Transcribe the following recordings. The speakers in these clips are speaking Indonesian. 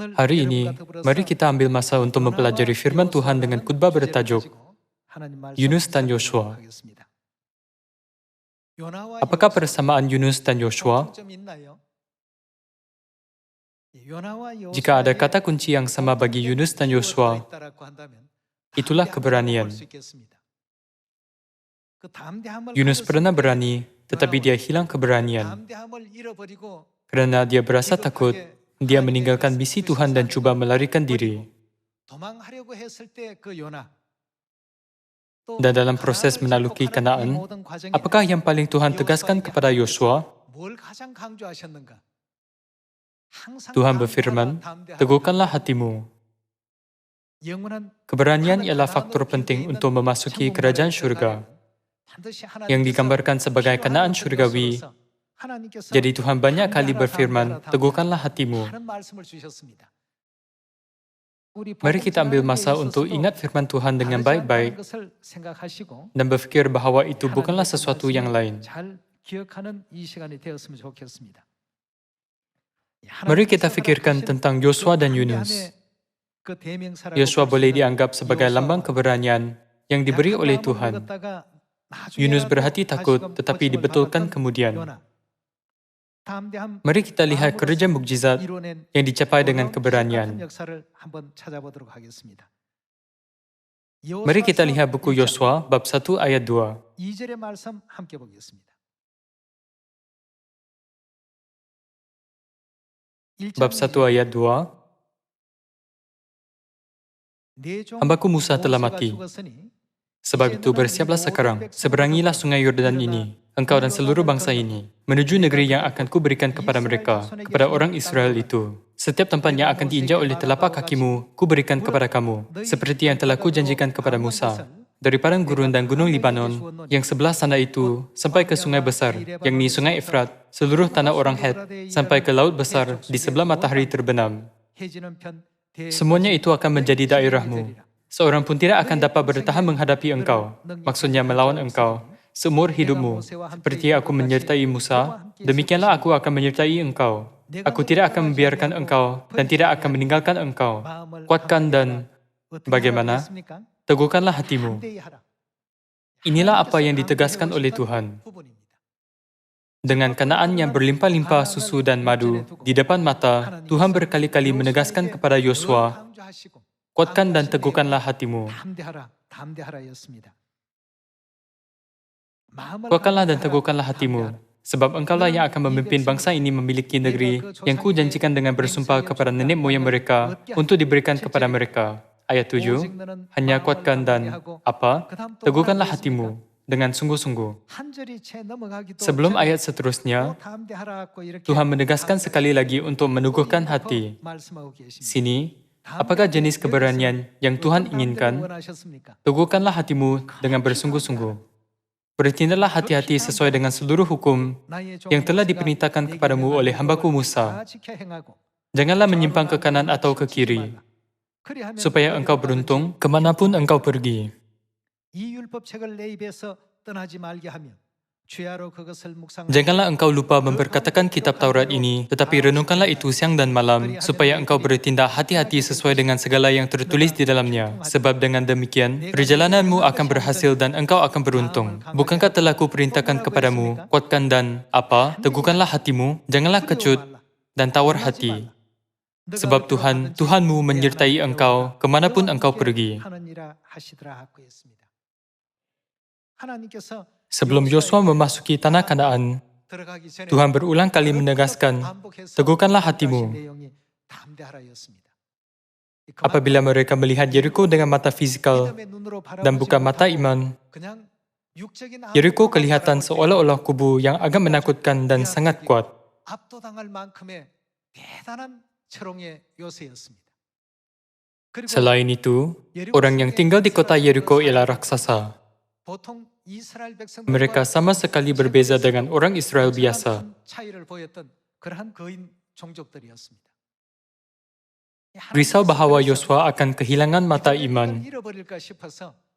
Hari ini, mari kita ambil masa untuk mempelajari firman Tuhan dengan khotbah bertajuk Yunus dan Yosua. Apakah persamaan Yunus dan Yosua? Jika ada kata kunci yang sama bagi Yunus dan Yosua, itulah keberanian. Yunus pernah berani, tetapi dia hilang keberanian. Karena dia berasa takut, dia meninggalkan misi Tuhan dan coba melarikan diri. Dan dalam proses menaklukki Kanaan, apakah yang paling Tuhan tegaskan kepada Yosua? Tuhan berfirman, teguhkanlah hatimu. Keberanian ialah faktor penting untuk memasuki kerajaan surga, yang digambarkan sebagai Kanaan surgawi. Jadi Tuhan banyak kali berfirman, teguhkanlah hatimu. Mari kita ambil masa untuk ingat firman Tuhan dengan baik-baik dan berpikir bahwa itu bukanlah sesuatu yang lain. Mari kita pikirkan tentang Yosua dan Yunus. Yosua boleh dianggap sebagai lambang keberanian yang diberi oleh Tuhan. Yunus berhati takut, tetapi dibetulkan kemudian. Mari kita lihat kerja mukjizat yang dicapai dengan keberanian. Mari kita lihat buku Yosua bab 1 ayat 2. Bab 1 ayat 2. Hambaku Musa telah mati. Sebab itu bersiaplah sekarang, seberangilah sungai Yordan ini, engkau dan seluruh bangsa ini, menuju negeri yang akan kuberikan kepada mereka, kepada orang Israel itu. Setiap tempat yang akan diinjak oleh telapak kakimu, kuberikan kepada kamu, seperti yang telah kujanjikan kepada Musa. Dari padang gurun dan gunung Libanon, yang sebelah sana itu, sampai ke sungai besar, yakni sungai Efrat, seluruh tanah orang Het, sampai ke laut besar di sebelah matahari terbenam. Semuanya itu akan menjadi daerahmu. Seorang pun tidak akan dapat bertahan menghadapi engkau, maksudnya melawan engkau, seumur hidupmu. Seperti aku menyertai Musa, demikianlah aku akan menyertai engkau. Aku tidak akan membiarkan engkau dan tidak akan meninggalkan engkau. Kuatkan dan bagaimana? Teguhkanlah hatimu. Inilah apa yang ditegaskan oleh Tuhan. Dengan Kanaan yang berlimpah-limpah susu dan madu di depan mata, Tuhan berkali-kali menegaskan kepada Yosua, kuatkan dan teguhkanlah hatimu. Kuatkanlah dan teguhkanlah hatimu, sebab engkaulah yang akan memimpin bangsa ini memiliki negeri yang kujanjikan dengan bersumpah kepada nenek moyang mereka untuk diberikan kepada mereka. Ayat 7, hanya kuatkan dan apa? Teguhkanlah hatimu dengan sungguh-sungguh. Sebelum ayat seterusnya, Tuhan menegaskan sekali lagi untuk meneguhkan hati. Sini, apakah jenis keberanian yang Tuhan inginkan? Teguhkanlah hatimu dengan bersungguh-sungguh. Bertindaklah hati-hati sesuai dengan seluruh hukum yang telah diperintahkan kepadamu oleh hambaku Musa. Janganlah menyimpang ke kanan atau ke kiri, supaya engkau beruntung kemanapun engkau pergi. Janganlah engkau lupa memperkatakan kitab Taurat ini, tetapi renungkanlah itu siang dan malam, supaya engkau bertindak hati-hati sesuai dengan segala yang tertulis di dalamnya. Sebab dengan demikian, perjalananmu akan berhasil dan engkau akan beruntung. Bukankah telah kuperintahkan kepadamu, kuatkan dan apa? Teguhkanlah hatimu, janganlah kecut dan tawar hati. Sebab Tuhanmu menyertai engkau kemanapun engkau pergi. Sebelum Yosua memasuki tanah Kanaan, Tuhan berulang kali menegaskan, teguhkanlah hatimu. Apabila mereka melihat Yeriko dengan mata fisikal dan bukan mata iman, Yeriko kelihatan seolah-olah kubu yang agak menakutkan dan sangat kuat. Selain itu, orang yang tinggal di kota Yeriko ialah raksasa. Mereka sama sekali berbeza dengan orang Israel biasa. Risau bahwa Yosua akan kehilangan mata iman.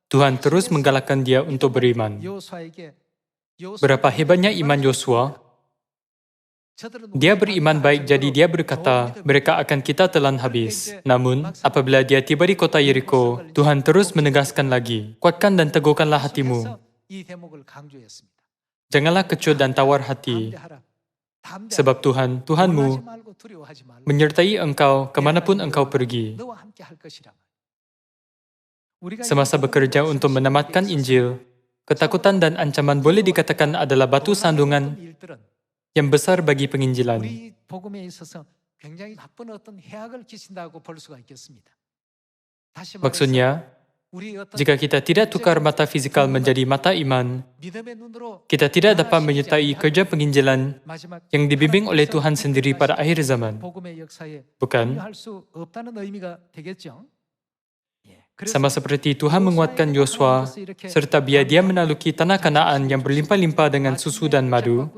Tuhan terus menggalakkan dia untuk beriman. Berapa hebatnya iman Yosua? Dia beriman baik, jadi dia berkata, mereka akan kita telan habis. Namun, apabila dia tiba di kota Yeriko, Tuhan terus menegaskan lagi, kuatkan dan teguhkanlah hatimu. Janganlah kecut dan tawar hati, sebab Tuhan, Tuhanmu, menyertai engkau kemanapun engkau pergi. Semasa bekerja untuk menamatkan Injil, ketakutan dan ancaman boleh dikatakan adalah batu sandungan yang besar bagi penginjilan. Maksudnya, jika kita tidak tukar mata fisikal menjadi mata iman, kita tidak dapat menyertai kerja penginjilan yang dibimbing oleh Tuhan sendiri pada akhir zaman. Bukan? Sama seperti Tuhan menguatkan Yosua, serta biar dia menaluki tanah Kanaan yang berlimpah-limpah dengan susu dan madu,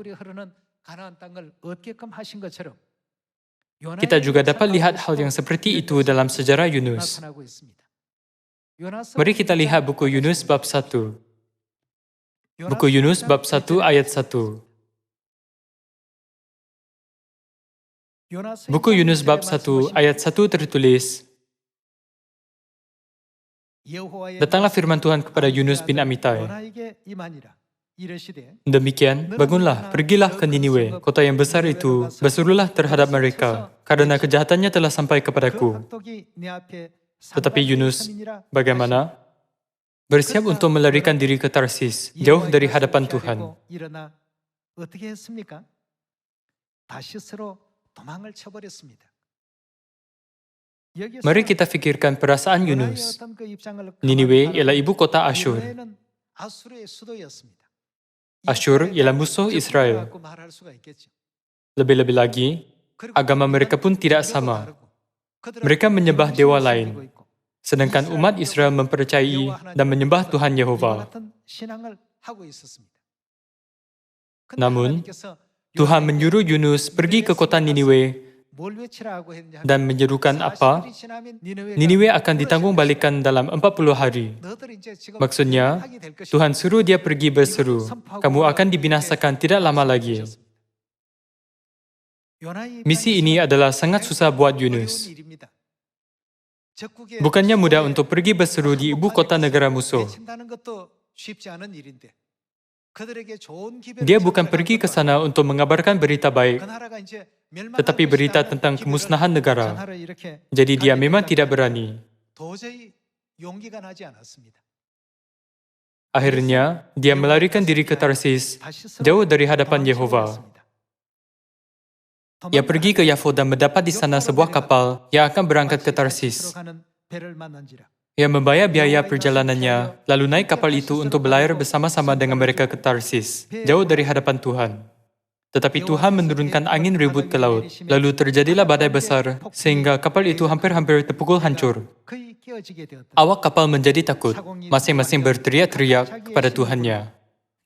kita juga dapat lihat hal yang seperti itu dalam sejarah Yunus. Mari kita lihat buku Yunus bab 1. Buku Yunus bab 1 ayat 1. Buku Yunus bab 1 ayat 1 tertulis, datanglah firman Tuhan kepada Yunus bin Amittai. Demikian, bangunlah, pergilah ke Niniwe, kota yang besar itu, berserulah terhadap mereka, karena kejahatannya telah sampai kepadaku. Tetapi Yunus, bagaimana? Bersiap untuk melarikan diri ke Tarsis, jauh dari hadapan Tuhan. Mari kita fikirkan perasaan Yunus. Niniwe ialah ibu kota Asyur. Asyur ialah musuh Israel. Lebih-lebih lagi, agama mereka pun tidak sama. Mereka menyembah dewa lain, sedangkan umat Israel mempercayai dan menyembah Tuhan Yehova. Namun, Tuhan menyuruh Yunus pergi ke kota Niniwe dan menyerukan apa? Niniwe akan ditanggung balikan dalam 40 hari. Maksudnya, Tuhan suruh dia pergi berseru, kamu akan dibinasakan tidak lama lagi. Misi ini adalah sangat susah buat Yunus. Bukannya mudah untuk pergi berseru di ibu kota negara musuh. Dia bukan pergi ke sana untuk mengabarkan berita baik, tetapi berita tentang kemusnahan negara. Jadi dia memang tidak berani. Akhirnya, dia melarikan diri ke Tarsis, jauh dari hadapan Yehova. Ia pergi ke Yafo dan mendapat di sana sebuah kapal yang akan berangkat ke Tarsis. Ia membayar biaya perjalanannya, lalu naik kapal itu untuk berlayar bersama-sama dengan mereka ke Tarsis, jauh dari hadapan Tuhan. Tetapi Tuhan menurunkan angin ribut ke laut, lalu terjadilah badai besar, sehingga kapal itu hampir-hampir terpukul hancur. Awak kapal menjadi takut, masing-masing berteriak-teriak kepada Tuhannya.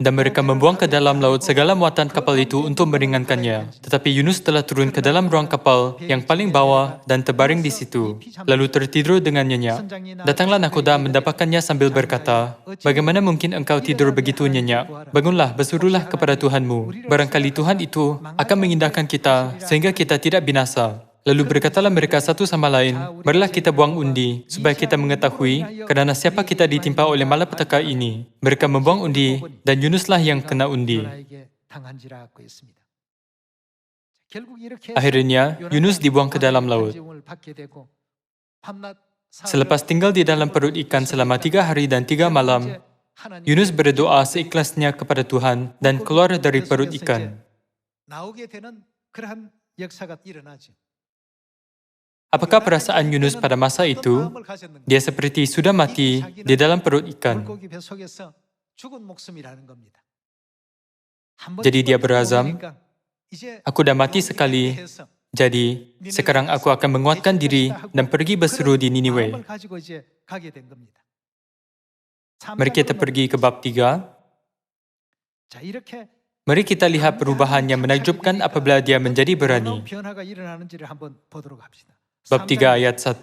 Dan mereka membuang ke dalam laut segala muatan kapal itu untuk meringankannya. Tetapi Yunus telah turun ke dalam ruang kapal yang paling bawah dan terbaring di situ, lalu tertidur dengan nyenyak. Datanglah nakoda mendapatkannya sambil berkata, bagaimana mungkin engkau tidur begitu nyenyak? Bangunlah, berserulah kepada Tuhanmu. Barangkali Tuhan itu akan mengindahkan kita sehingga kita tidak binasa. Lalu berkatalah mereka satu sama lain, marilah kita buang undi, supaya kita mengetahui kerana siapa kita ditimpa oleh malapetaka ini. Mereka membuang undi, dan Yunuslah yang kena undi. Akhirnya, Yunus dibuang ke dalam laut. Selepas tinggal di dalam perut ikan selama 3 hari dan 3 malam, Yunus berdoa seikhlasnya kepada Tuhan dan keluar dari perut ikan. Apakah perasaan Yunus pada masa itu? Dia seperti sudah mati di dalam perut ikan. Jadi dia berazam, aku dah mati sekali, jadi sekarang aku akan menguatkan diri dan pergi berseru di Niniwe. Mari kita pergi ke bab 3. Mari kita lihat perubahan yang menakjubkan apabila dia menjadi berani. Bab 3 ayat 1.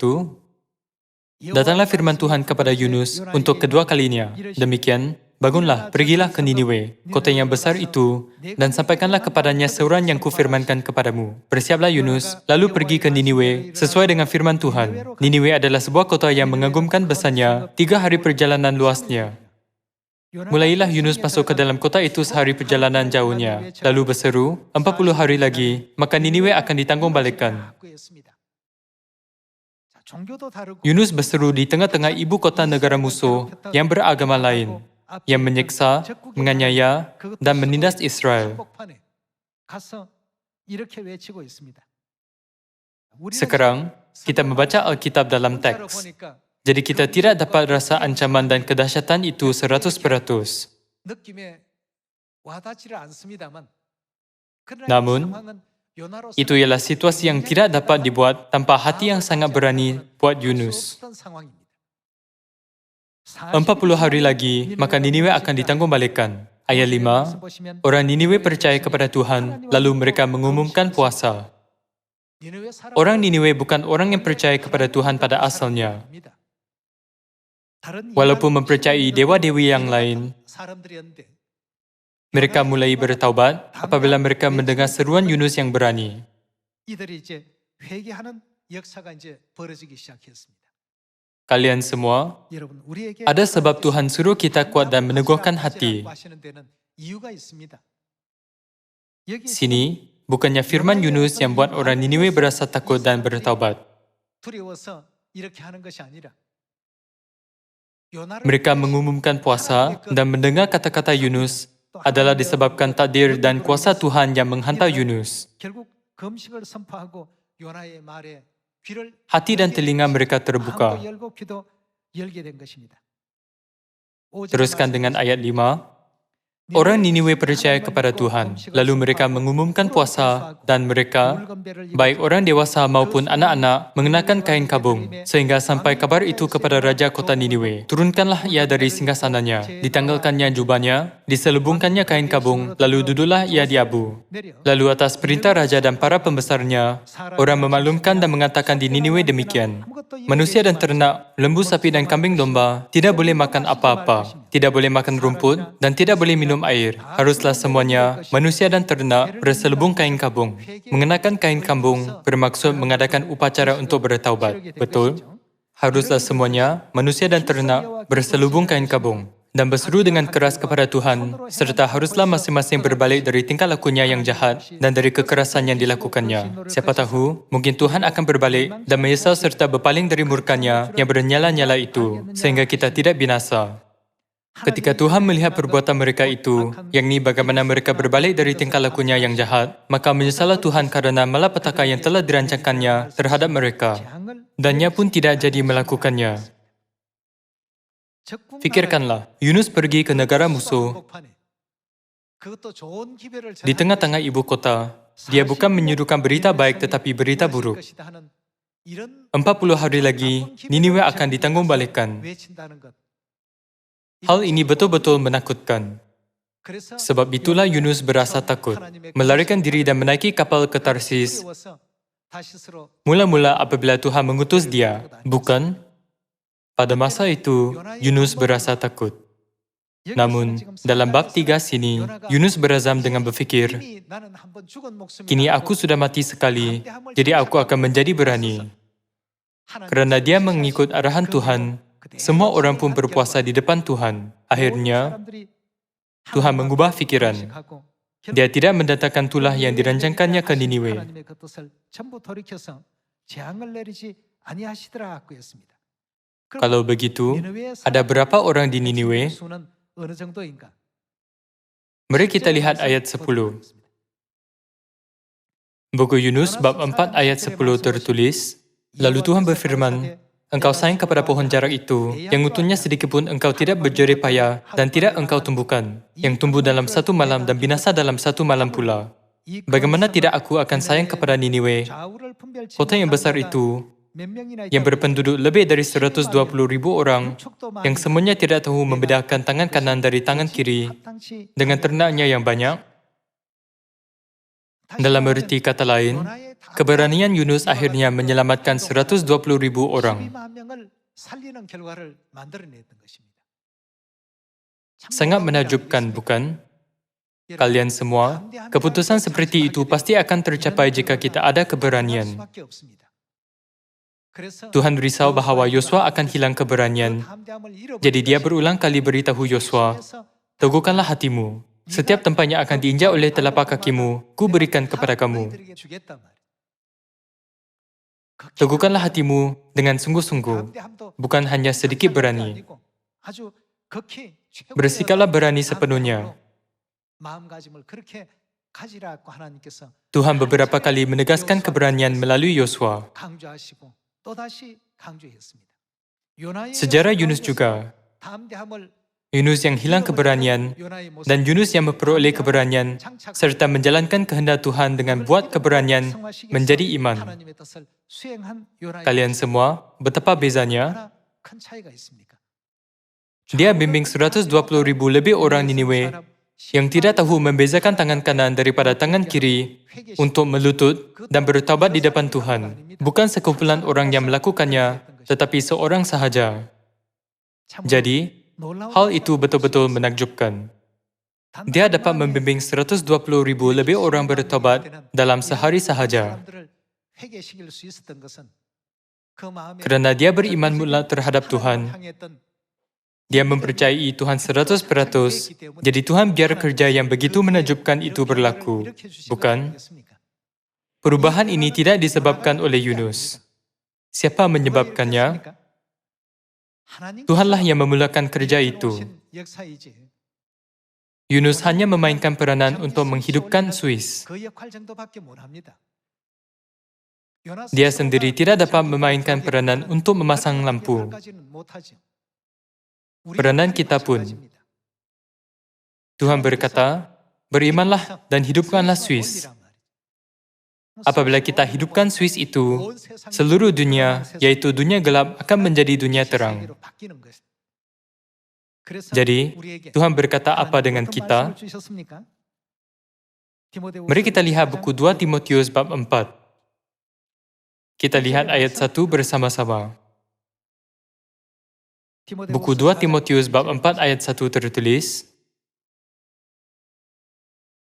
Datanglah firman Tuhan kepada Yunus untuk kedua kalinya. Demikian, bangunlah, pergilah ke Niniwe, kota yang besar itu, dan sampaikanlah kepadanya seruan yang kufirmankan kepadamu. Bersiaplah Yunus, lalu pergi ke Niniwe, sesuai dengan firman Tuhan. Niniwe adalah sebuah kota yang mengagumkan besarnya, 3 hari perjalanan luasnya. Mulailah Yunus masuk ke dalam kota itu sehari perjalanan jauhnya, lalu berseru, 40 hari lagi, maka Niniwe akan ditanggung balikan. Yunus berseru di tengah-tengah ibu kota negara musuh yang beragama lain, yang menyiksa, menganiaya, dan menindas Israel. Sekarang, kita membaca Alkitab dalam teks. Jadi kita tidak dapat rasa ancaman dan kedahsyatan itu 100%. Namun, itu ialah situasi yang tidak dapat dibuat tanpa hati yang sangat berani buat Yunus. 40 hari lagi, maka Niniwe akan ditanggung balikan. Ayat 5, orang Niniwe percaya kepada Tuhan, lalu mereka mengumumkan puasa. Orang Niniwe bukan orang yang percaya kepada Tuhan pada asalnya. Walaupun mempercayai dewa-dewi yang lain, mereka mulai bertaubat apabila mereka mendengar seruan Yunus yang berani. Kalian semua, ada sebab Tuhan suruh kita kuat dan meneguhkan hati. Sini, bukannya firman Yunus yang buat orang Niniwe berasa takut dan bertaubat. Mereka mengumumkan puasa dan mendengar kata-kata Yunus adalah disebabkan takdir dan kuasa Tuhan yang menghantar Yunus. Hati dan telinga mereka terbuka. Teruskan dengan ayat 5. Orang Niniwe percaya kepada Tuhan, lalu mereka mengumumkan puasa dan mereka, baik orang dewasa maupun anak-anak, mengenakan kain kabung, sehingga sampai kabar itu kepada Raja kota Niniwe. Turunkanlah ia dari singgasananya, ditanggalkannya jubahnya, diselubungkannya kain kabung, lalu duduklah ia di abu. Lalu atas perintah Raja dan para pembesarnya, orang memaklumkan dan mengatakan di Niniwe demikian, manusia dan ternak, lembu sapi dan kambing domba, tidak boleh makan apa-apa, tidak boleh makan rumput, dan tidak boleh minum air. Haruslah semuanya, manusia dan ternak, berselubung kain kabung. Mengenakan kain kabung bermaksud mengadakan upacara untuk bertaubat. Betul? Haruslah semuanya, manusia dan ternak, berselubung kain kabung dan berseru dengan keras kepada Tuhan, serta haruslah masing-masing berbalik dari tingkah lakunya yang jahat dan dari kekerasan yang dilakukannya. Siapa tahu, mungkin Tuhan akan berbalik dan menyesal serta berpaling dari murkanya yang bernyala-nyala itu, sehingga kita tidak binasa. Ketika Tuhan melihat perbuatan mereka itu, yakni bagaimana mereka berbalik dari tingkah lakunya yang jahat, maka menyesallah Tuhan karena malapetaka yang telah dirancangkannya terhadap mereka, dan-Nya pun tidak jadi melakukannya. Fikirkanlah, Yunus pergi ke negara musuh. Di tengah-tengah ibu kota, dia bukan menyuruhkan berita baik tetapi berita buruk. 40 hari lagi, Niniwe akan ditanggung balikan. Hal ini betul-betul menakutkan. Sebab itulah Yunus berasa takut, melarikan diri dan menaiki kapal ke Tarsis. Mula-mula apabila Tuhan mengutus dia, bukan? Pada masa itu, Yunus berasa takut. Namun, dalam bab 3 sini, Yunus berazam dengan berfikir, kini aku sudah mati sekali, jadi aku akan menjadi berani. Kerana dia mengikut arahan Tuhan, semua orang pun berpuasa di depan Tuhan. Akhirnya, Tuhan mengubah fikiran. Dia tidak mendatangkan tulah yang dirancangkannya ke Niniwe. Kalau begitu, ada berapa orang di Niniwe? Mari kita lihat ayat 10. Buku Yunus bab 4 ayat 10 tertulis, lalu Tuhan berfirman, engkau sayang kepada pohon jarak itu, yang utuhnya sedikitpun engkau tidak berjerih payah dan tidak engkau tumbuhkan, yang tumbuh dalam 1 malam dan binasa dalam 1 malam pula. Bagaimana tidak aku akan sayang kepada Niniwe, kota yang besar itu, yang berpenduduk lebih dari 120,000 orang, yang semuanya tidak tahu membedakan tangan kanan dari tangan kiri, dengan ternaknya yang banyak. Dalam erti kata lain, keberanian Yunus akhirnya menyelamatkan 120,000 orang. Sangat menakjubkan, bukan? Kalian semua, keputusan seperti itu pasti akan tercapai jika kita ada keberanian. Tuhan risau bahawa Yosua akan hilang keberanian. Jadi dia berulang kali beritahu Yosua, teguhkanlah hatimu. Setiap tempat yang akan diinjak oleh telapak kakimu, ku berikan kepada kamu. Teguhkanlah hatimu dengan sungguh-sungguh, bukan hanya sedikit berani. Bersikaplah berani sepenuhnya. Tuhan beberapa kali menegaskan keberanian melalui Yosua. Sejarah Yunus juga. Yunus yang hilang keberanian dan Yunus yang memperoleh keberanian serta menjalankan kehendak Tuhan dengan buat keberanian menjadi iman. Kalian semua, betapa bezanya? Dia bimbing 120,000 lebih orang Niniwe yang tidak tahu membezakan tangan kanan daripada tangan kiri untuk melutut dan bertaubat di depan Tuhan. Bukan sekumpulan orang yang melakukannya, tetapi seorang sahaja. Jadi, hal itu betul-betul menakjubkan. Dia dapat membimbing 120,000 lebih orang bertobat dalam sehari sahaja. Kerana dia beriman mutlak terhadap Tuhan, dia mempercayai Tuhan 100%, jadi Tuhan biar kerja yang begitu menakjubkan itu berlaku. Bukan? Perubahan ini tidak disebabkan oleh Yunus. Siapa menyebabkannya? Tuhanlah yang memulakan kerja itu. Yunus hanya memainkan peranan untuk menghidupkan Swiss. Dia sendiri tidak dapat memainkan peranan untuk memasang lampu. Peranan kita pun. Tuhan berkata, berimanlah dan hidupkanlah Swiss. Apabila kita hidupkan Swiss itu, seluruh dunia, yaitu dunia gelap, akan menjadi dunia terang. Jadi, Tuhan berkata apa dengan kita? Mari kita lihat buku 2 Timotius bab 4. Kita lihat ayat 1 bersama-sama. Buku 2 Timotius bab 4 ayat 1 tertulis,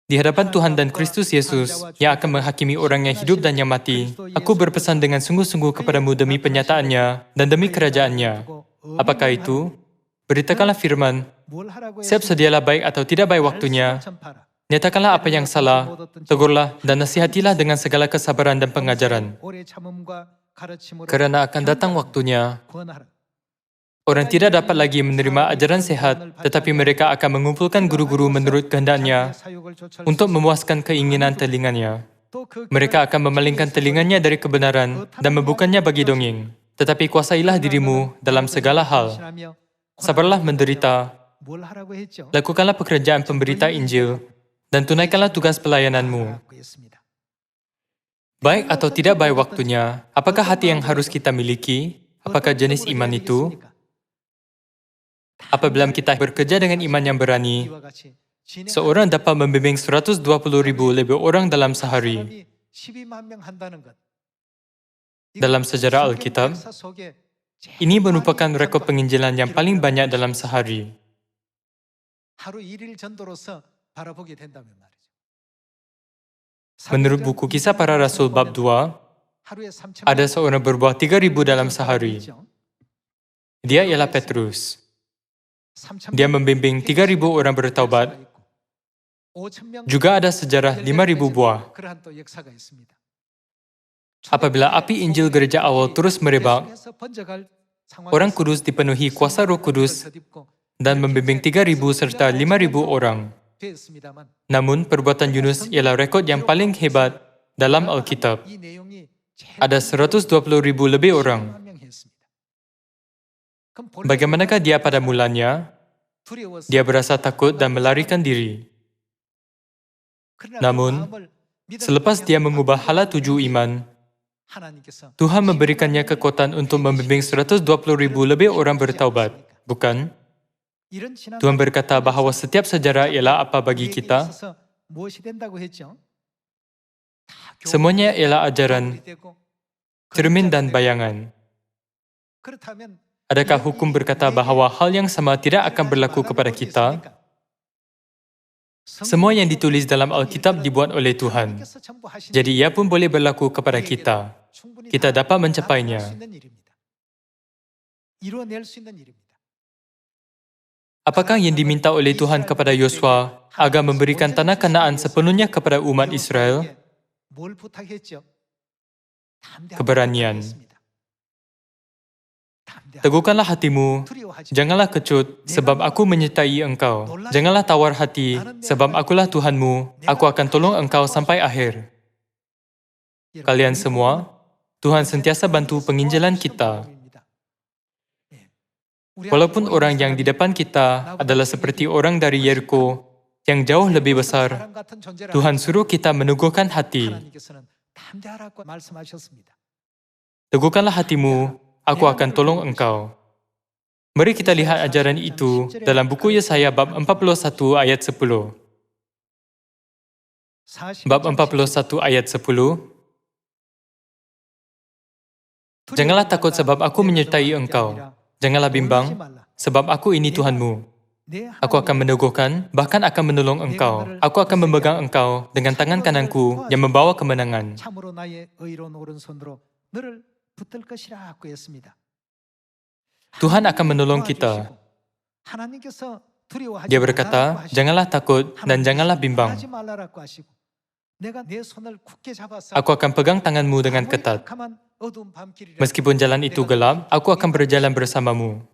di hadapan Tuhan dan Kristus Yesus yang akan menghakimi orang yang hidup dan yang mati, aku berpesan dengan sungguh-sungguh kepadamu demi penyataannya dan demi kerajaannya. Apakah itu? Beritakanlah firman, siap sedialah baik atau tidak baik waktunya. Nyatakanlah apa yang salah, tegurlah dan nasihatilah dengan segala kesabaran dan pengajaran. Kerana akan datang waktunya, orang tidak dapat lagi menerima ajaran sehat, tetapi mereka akan mengumpulkan guru-guru menurut kehendaknya untuk memuaskan keinginan telinganya. Mereka akan memalingkan telinganya dari kebenaran dan membukanya bagi dongeng. Tetapi kuasailah dirimu dalam segala hal. Sabarlah menderita. Lakukanlah pekerjaan pemberita Injil dan tunaikanlah tugas pelayananmu. Baik atau tidak baik waktunya, apakah hati yang harus kita miliki? Apakah jenis iman itu? Apabila kita bekerja dengan iman yang berani, seorang dapat membimbing 120,000 lebih orang dalam sehari. Dalam sejarah Alkitab, ini merupakan rekod penginjilan yang paling banyak dalam sehari. Menurut buku Kisah Para Rasul bab 2, ada seorang berbuah 3,000 dalam sehari. Dia ialah Petrus. Dia membimbing 3,000 orang bertaubat. Juga ada sejarah 5,000 buah. Apabila api Injil gereja awal terus merebak, orang kudus dipenuhi kuasa Roh Kudus dan membimbing 3,000 serta 5,000 orang. Namun, perbuatan Yunus ialah rekod yang paling hebat dalam Alkitab. Ada 120,000 lebih orang. Bagaimanakah dia pada mulanya? Dia berasa takut dan melarikan diri. Namun, selepas dia mengubah hala tuju iman, Tuhan memberikannya kekuatan untuk membimbing 120,000 lebih orang bertaubat, bukan? Tuhan berkata bahawa setiap sejarah ialah apa bagi kita? Semuanya ialah ajaran, cermin dan bayangan. Adakah hukum berkata bahawa hal yang sama tidak akan berlaku kepada kita? Semua yang ditulis dalam Alkitab dibuat oleh Tuhan. Jadi ia pun boleh berlaku kepada kita. Kita dapat mencapainya. Apakah yang diminta oleh Tuhan kepada Yosua agar memberikan tanah Kanaan sepenuhnya kepada umat Israel? Keberanian. Teguhkanlah hatimu, janganlah kecut, sebab aku menyertai engkau. Janganlah tawar hati, sebab akulah Tuhanmu, aku akan tolong engkau sampai akhir. Kalian semua, Tuhan sentiasa bantu penginjilan kita. Walaupun orang yang di depan kita adalah seperti orang dari Yeriko yang jauh lebih besar, Tuhan suruh kita meneguhkan hati. Teguhkanlah hatimu, aku akan tolong engkau. Mari kita lihat ajaran itu dalam buku Yesaya bab 41 ayat 10. Bab 41 ayat 10. Janganlah takut sebab aku menyertai engkau. Janganlah bimbang, sebab aku ini Tuhanmu. Aku akan meneguhkan, bahkan akan menolong engkau. Aku akan memegang engkau dengan tangan kananku yang membawa kemenangan. Tuhan akan menolong kita. Dia berkata, janganlah takut dan janganlah bimbang. Aku akan pegang tanganmu dengan ketat. Meskipun jalan itu gelap, aku akan berjalan bersamamu.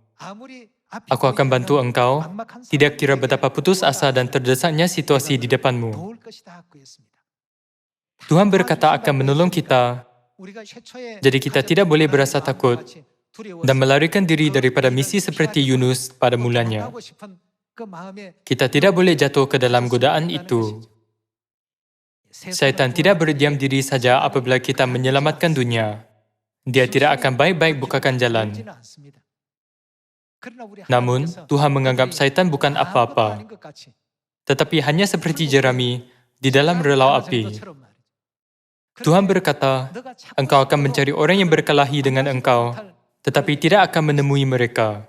Aku akan bantu engkau, tidak kira betapa putus asa dan terdesaknya situasi di depanmu. Tuhan berkata akan menolong kita, jadi kita tidak boleh berasa takut dan melarikan diri daripada misi seperti Yunus pada mulanya. Kita tidak boleh jatuh ke dalam godaan itu. Syaitan tidak berdiam diri saja apabila kita menyelamatkan dunia. Dia tidak akan baik-baik bukakan jalan. Namun, Tuhan menganggap syaitan bukan apa-apa, tetapi hanya seperti jerami di dalam relau api. Tuhan berkata, engkau akan mencari orang yang berkelahi dengan engkau, tetapi tidak akan menemui mereka.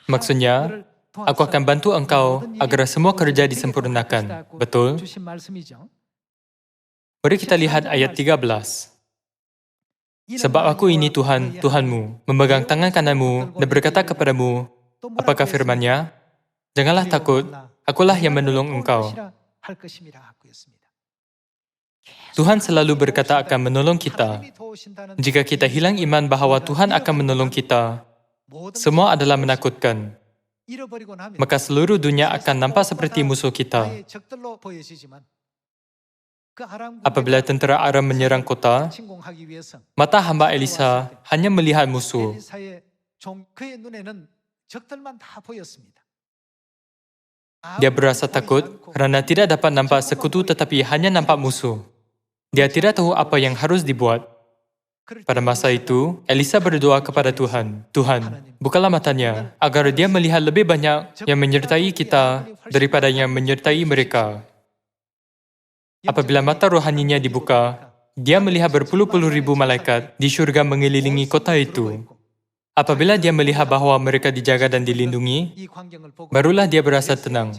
Maksudnya, aku akan bantu engkau agar semua kerja disempurnakan. Betul? Mari kita lihat ayat 13. Sebab aku ini Tuhan, Tuhanmu, memegang tangan kananmu dan berkata kepadamu, apakah firman-Nya? Janganlah takut, akulah yang menolong engkau. Tuhan selalu berkata akan menolong kita. Jika kita hilang iman bahawa Tuhan akan menolong kita, semua adalah menakutkan. Maka seluruh dunia akan nampak seperti musuh kita. Apabila tentera Aram menyerang kota, mata hamba Elisa hanya melihat musuh. Dia berasa takut kerana tidak dapat nampak sekutu tetapi hanya nampak musuh. Dia tidak tahu apa yang harus dibuat. Pada masa itu, Elisa berdoa kepada Tuhan, Tuhan, bukalah matanya agar dia melihat lebih banyak yang menyertai kita daripada yang menyertai mereka. Apabila mata rohaninya dibuka, dia melihat berpuluh-puluh ribu malaikat di syurga mengelilingi kota itu. Apabila dia melihat bahawa mereka dijaga dan dilindungi, barulah dia berasa tenang.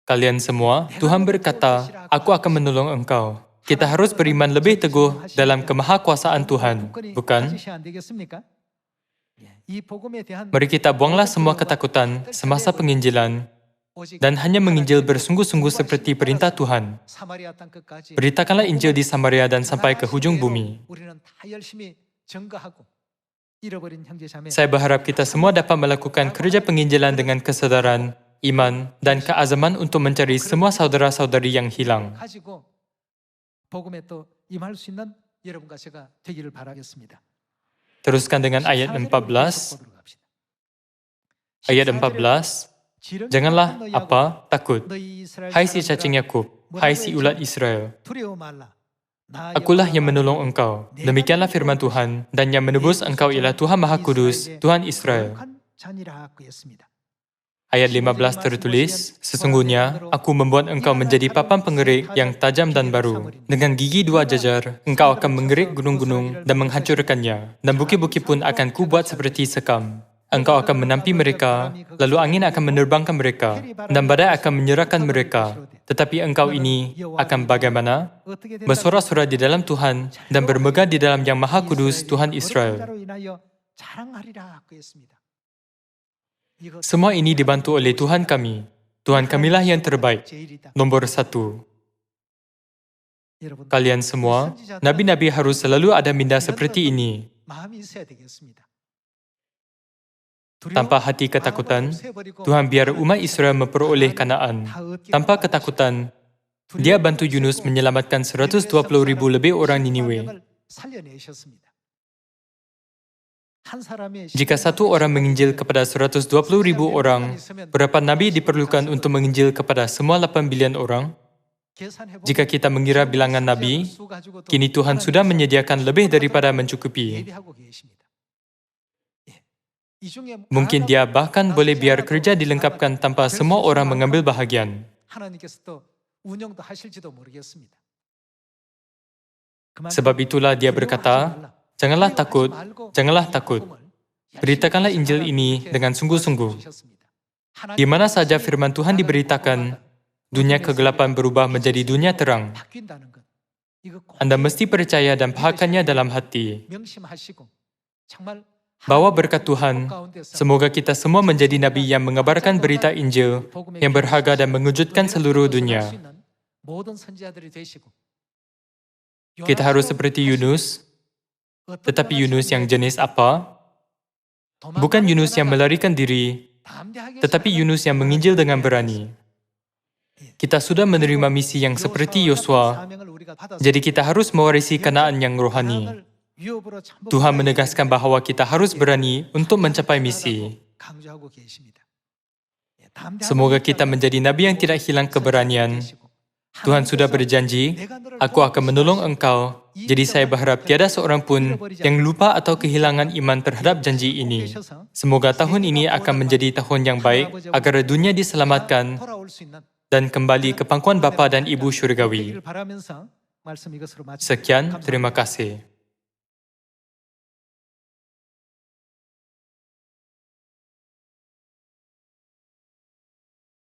Kalian semua, Tuhan berkata, aku akan menolong engkau. Kita harus beriman lebih teguh dalam kemahakuasaan Tuhan, bukan? Mari kita buanglah semua ketakutan semasa penginjilan dan hanya menginjil bersungguh-sungguh seperti perintah Tuhan. Beritakanlah Injil di Samaria dan sampai ke hujung bumi. Saya berharap kita semua dapat melakukan kerja penginjilan dengan kesedaran, iman, dan keazaman untuk mencari semua saudara-saudari yang hilang. Teruskan dengan ayat 14. Ayat 14. Janganlah takut. Hai si cacing Yakub, hai si ulat Israel. Akulah yang menolong engkau. Demikianlah firman Tuhan, dan yang menebus engkau ialah Tuhan Maha Kudus, Tuhan Israel. Ayat 15 tertulis, "Sesungguhnya aku membuat engkau menjadi papan pengerik yang tajam dan baru. Dengan gigi dua jajar, engkau akan mengerik gunung-gunung dan menghancurkannya. Dan bukit-bukit pun akan kubuat seperti sekam. Engkau akan menampi mereka, lalu angin akan menerbangkan mereka, dan badai akan menyerahkan mereka. Tetapi engkau ini akan bagaimana? Bersorak-sorak di dalam Tuhan dan bermegah di dalam Yang Maha Kudus Tuhan Israel." Semua ini dibantu oleh Tuhan kami. Tuhan kamilah yang terbaik. Nomor 1. Kalian semua, nabi-nabi harus selalu ada minda seperti ini. Tanpa hati ketakutan, Tuhan biar umat Israel memperoleh Kanaan. Tanpa ketakutan, Dia bantu Yunus menyelamatkan 120,000 lebih orang Niniwe. Jika satu orang menginjil kepada 120,000 orang, berapa nabi diperlukan untuk menginjil kepada semua 8 bilion orang? Jika kita mengira bilangan nabi, kini Tuhan sudah menyediakan lebih daripada mencukupi. Mungkin Dia bahkan boleh biar kerja dilengkapkan tanpa semua orang mengambil bahagian. Sebab itulah Dia berkata, "Janganlah takut, janganlah takut. Beritakanlah Injil ini dengan sungguh-sungguh." Di mana saja firman Tuhan diberitakan, dunia kegelapan berubah menjadi dunia terang. Anda mesti percaya dan pahakannya dalam hati. Bawa berkat Tuhan, semoga kita semua menjadi nabi yang mengabarkan berita Injil yang berharga dan mengejutkan seluruh dunia. Kita harus seperti Yunus. Tetapi Yunus yang jenis apa? Bukan Yunus yang melarikan diri, tetapi Yunus yang menginjil dengan berani. Kita sudah menerima misi yang seperti Yosua, jadi kita harus mewarisi Kanaan yang rohani. Tuhan menegaskan bahawa kita harus berani untuk mencapai misi. Semoga kita menjadi nabi yang tidak hilang keberanian. Tuhan sudah berjanji, "Aku akan menolong engkau." Jadi saya berharap tiada seorang pun yang lupa atau kehilangan iman terhadap janji ini. Semoga tahun ini akan menjadi tahun yang baik agar dunia diselamatkan dan kembali ke pangkuan Bapa dan Ibu Syurgawi. Sekian, terima kasih.